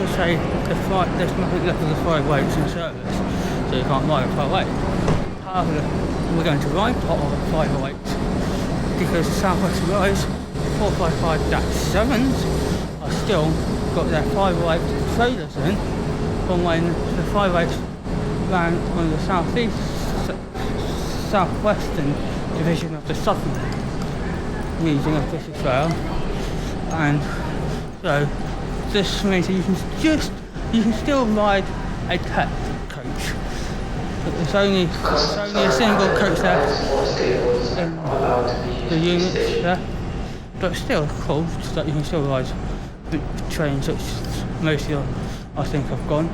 to say there's nothing left of the 508s in service, so you can't ride a 508. However, we're going to ride part of a 508 because South Western Roads 455-7s are still got their 508 trailers in from when the 508s ran on the southwestern division of the southern region of British Rail, and so this means that you can still ride a tech coach. But there's only a single coach left in the unit there, but still cool that you can still ride the trains, which most of you I think have gone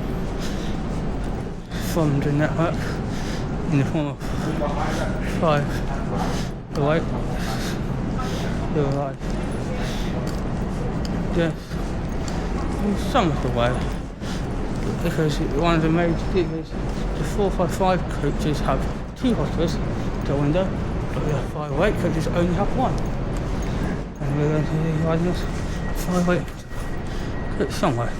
from the network in the form of 508. You'll ride just some of the way, because one of the major things is the 455 coaches have 2 hostels to window, but the 508 coaches only have 1. And we're going to be riding this 508 coach somewhere.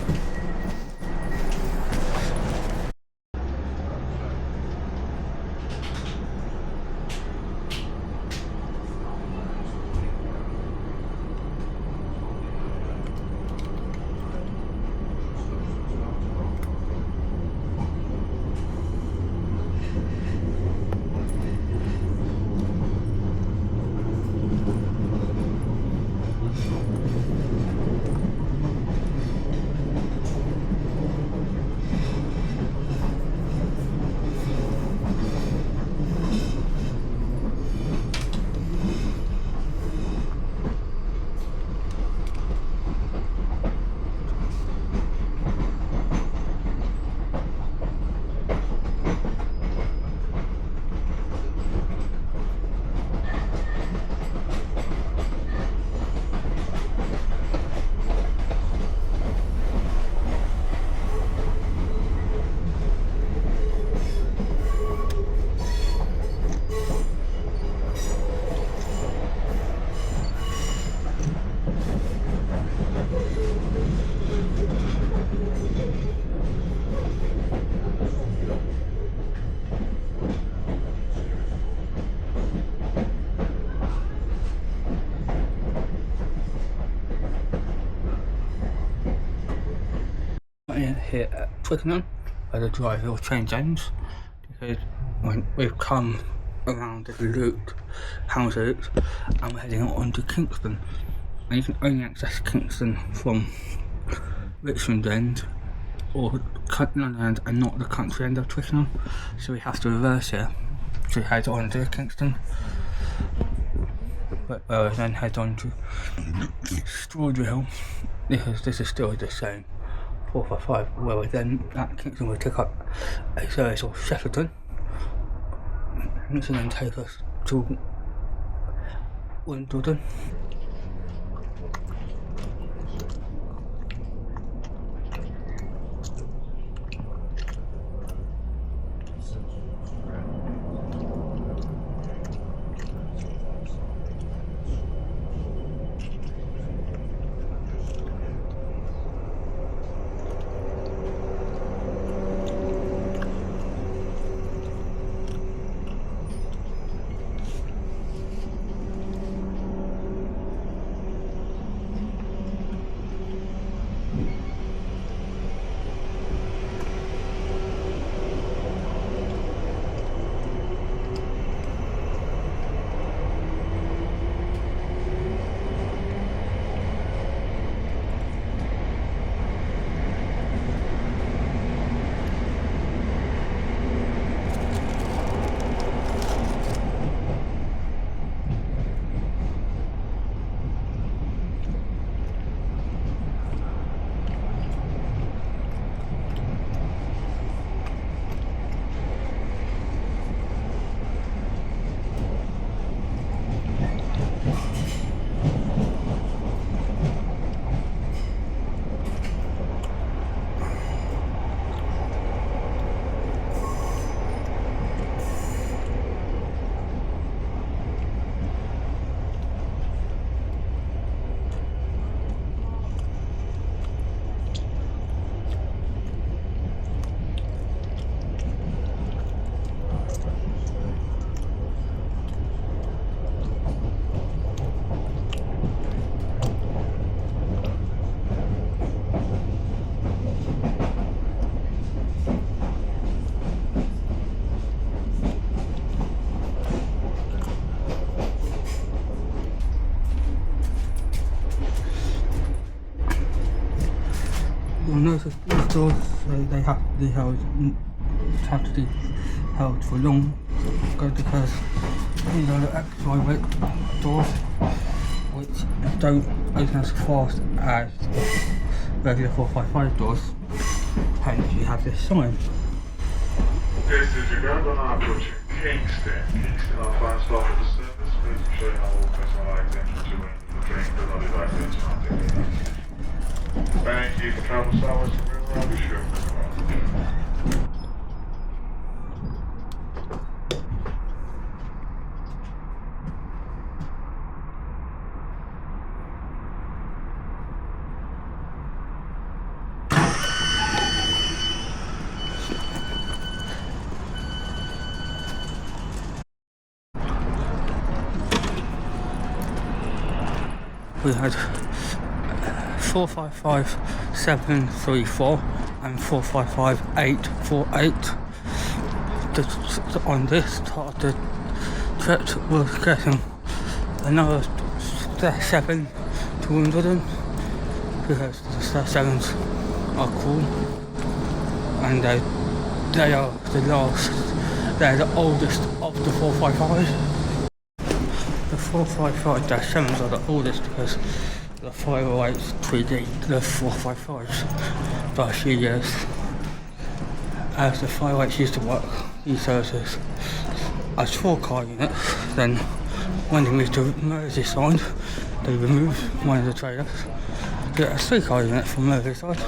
Here at Twickenham, where the driver will change ends, because when we've come around the loop, House Loop, and we're heading on to Kingston, and you can only access Kingston from Richmond End or London End and not the country end of Twickenham, so we have to reverse here to head on to Kingston, where we then head on to Strawberry Hill, because this is still the same 455, where we then at Kingston will take up a service of Shepperton, which will then take us to Windsor. you'll notice these doors, they have to be held, for long, because these are the XY weight doors, which don't open as fast as regular 455 doors. Hence, you have this sign. This is your London approaching Kingston. Kingston, our fast stop of the service. Please ensure you have all personal items to win the train to the devices from the Thank you for travel service. I'll be sure. We had 455-734 and 455-848. On this part of the trip, we're getting another 7 to Wimbledon, because the 7s are cool, and they are the last, they're the oldest of the 455s. The 455-7s are the oldest because the 508s predate the 455s by a few years. As the 508s used to work, these services as 4-car units, then when they moved to Merseyside, they removed one of the trailers to get a 3-car unit from Merseyside,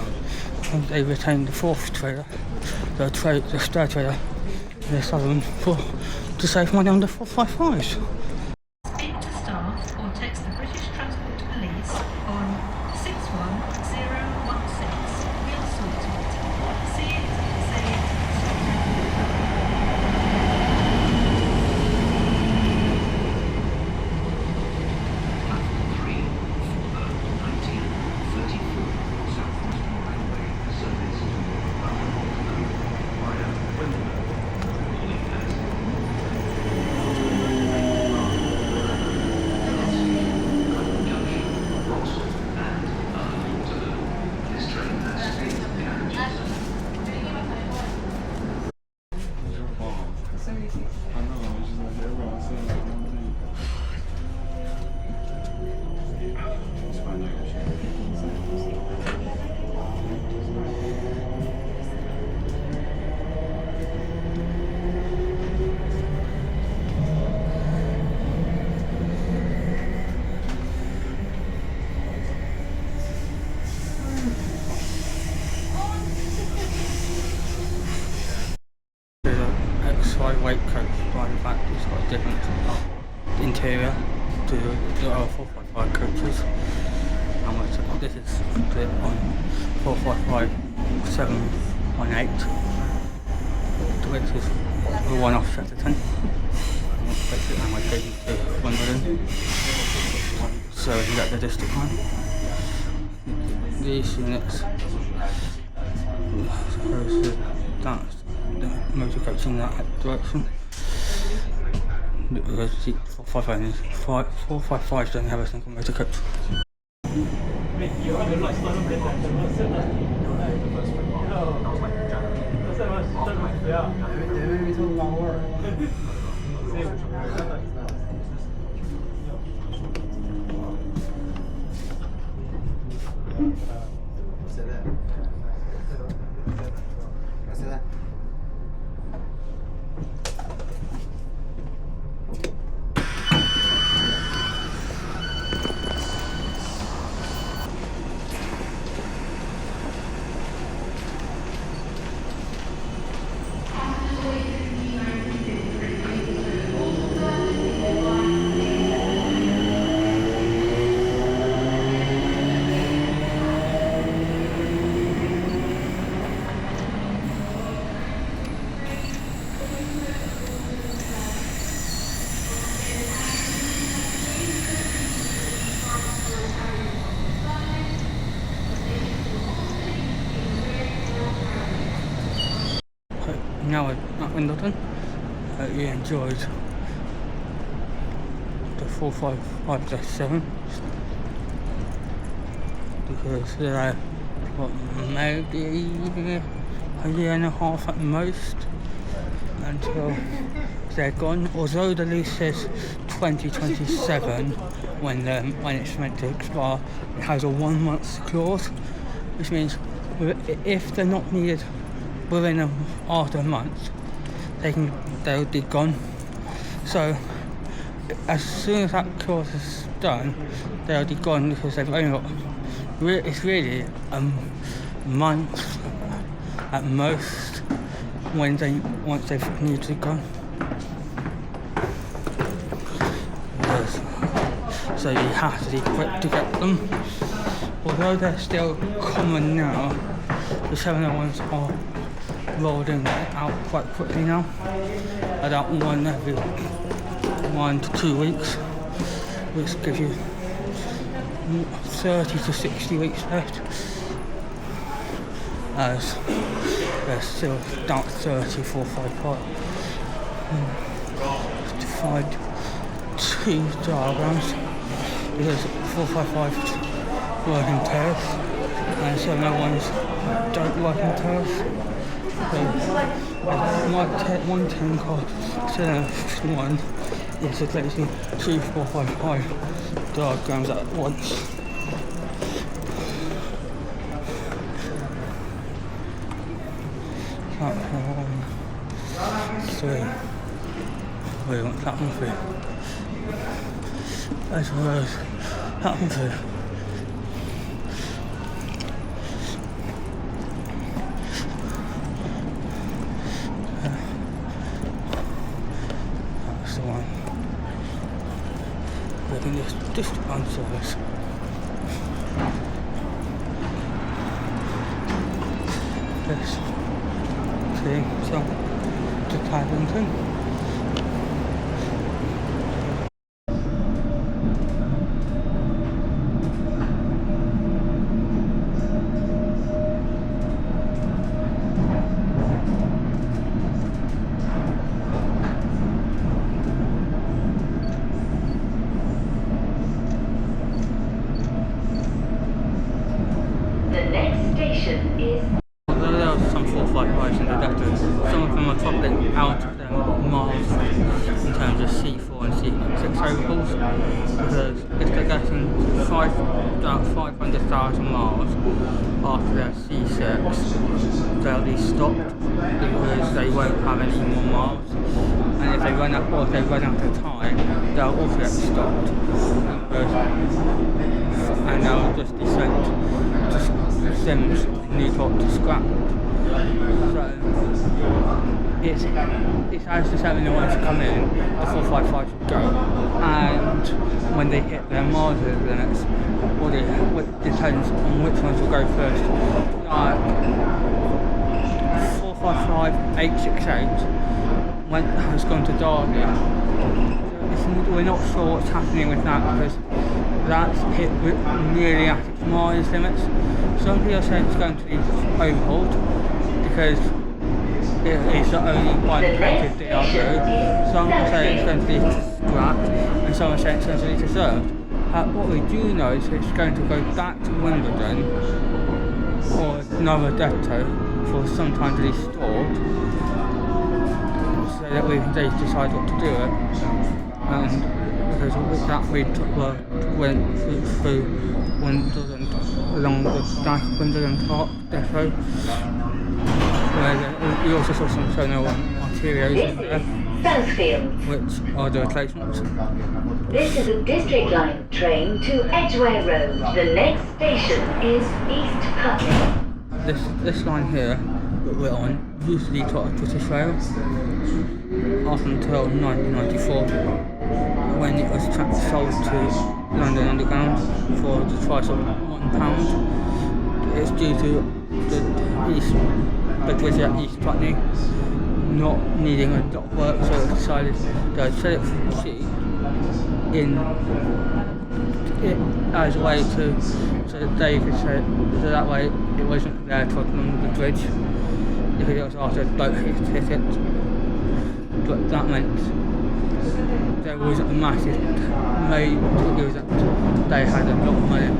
and they retained the 4th trailer, the spare trailer, and the southern to save money on the 455s. Weight coach by the fact it's got a different interior to the other 455 coaches. And this is split on 455-718, which is the one off Chessington, and we're taking to Wimbledon, so we can get the district line. These units that's the motor coach in that direction. The 455s don't have a single motor coach. Now at Wimbledon, you enjoyed the 455-7 because they're what, maybe a year and a half at most until they're gone. Although the lease says 2027 when it's meant to expire, it has a 1 month clause, which means if they're not needed after a month, they'll be gone. So as soon as that clause is done, they'll be gone because they've only got. It's really a month at most once they've needed to go. So you have to be quick to get them. Although they're still common now, the 701s are rolling out quite quickly now. About one every 1 to 2 weeks, which gives you 30 to 60 weeks left. As there's still about 3455 to find 2 diagrams, because 455 work in pairs and 701s don't work in pairs. So 110 car 751 is replacing 2 455 diagrams at once. Platform 3. We want platform 3. As well as platform 3. That's the one. We can just answer this. This. So, to Chessington. The next station is. There are some 455s in the Delta. Some of them are toppling out of their miles in terms of C4 and C6 overhauls, because if they're getting about 500,000 miles after their C6, they'll be stopped because they won't have any more miles, and if they run out of time, they'll also get stopped, and they'll just be sent to Sims Newport to scrap. So it's as the 701s come in, the 455s go, and when they hit their mileage limits, it depends on which ones will go first. Like 455 868 has gone to Dorking. We're not sure what's happening with that, because that's hit nearly at its mileage limits. Some people say it's going to be overhauled because it is the only one connected DRU. Some say it's going to be scrapped, and some say it's going to be preserved. What we do know is it's going to go back to Wimbledon or another depot for some time to be stored, so that they decide what to do with it. And because with that we went through Windsor and along the Windsor and Park depot, where we also saw some 701 arterios in there, Southfield, which are the replacements. This is a district line train to Edgware Road. The next station is East Putney. This line here that we're on usually taught at British Rail up until 1994, when it was sold to London Underground for the price of £1. It's due to the bridge at East Putney not needing a lot of work, so it decided to sell it for cheap as a way so that they could say it, so that way it wasn't there on the bridge, because it was after a boat hit it. But that meant there was a massive they had a lot of money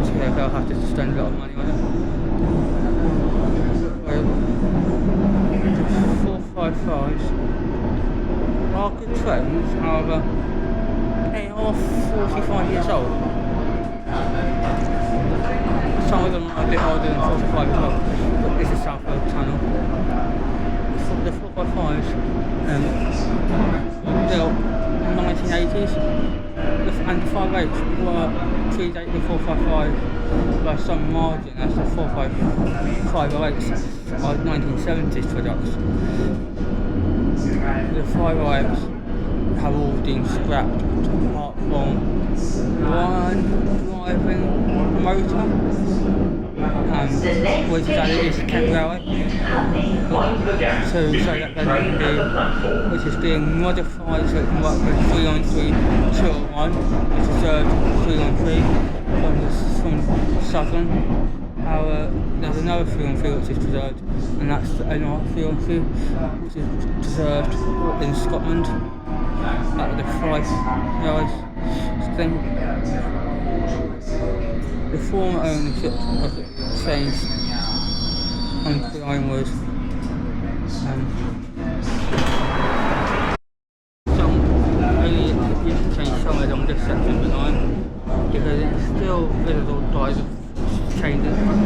to yeah, they'll have to spend a lot of money on it. Where the 455s are good trains, however, they are 45 years old. Some of them are a bit older than 45 as well, but this is Southwell Tunnel. The 455s, built in the 1980s, and the 58s were predate the 455 by some margin, as the 508s are 1970s products. The 508s have all been scrapped apart from one driving motor, which is added is Kent Railway, so that can be, which is being modified so it can work with 3-on-3 2-on-1, which is 3-on-3 from Southern. However, there's another 3-on-3 which is preserved, and that's the NR 3-on-3, which is preserved in Scotland at the Fife Railway thing. The former ownership of the changed under the Ironwood. Only you can change somewhere along this section of the line because it's still visible by the changes from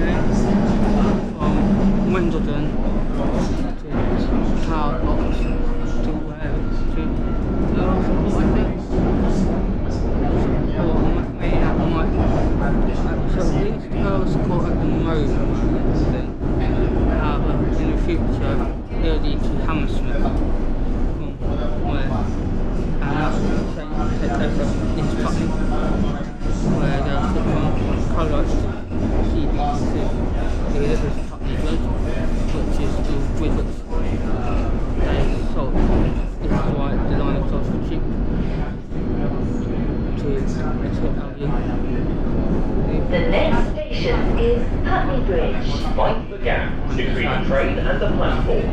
Windsor to Tower Box to where to Last Court, I think. So these girls caught at the moment, however, in the future they'll lead to Hammersmith from where, and that's the same take place in Putney, where they'll put on colours CBC, this is Putney Bridge, which is the bridge which they sold. This is why the line is sold so cheap to The next station is Putney Bridge. Find the gap between the train and the platform.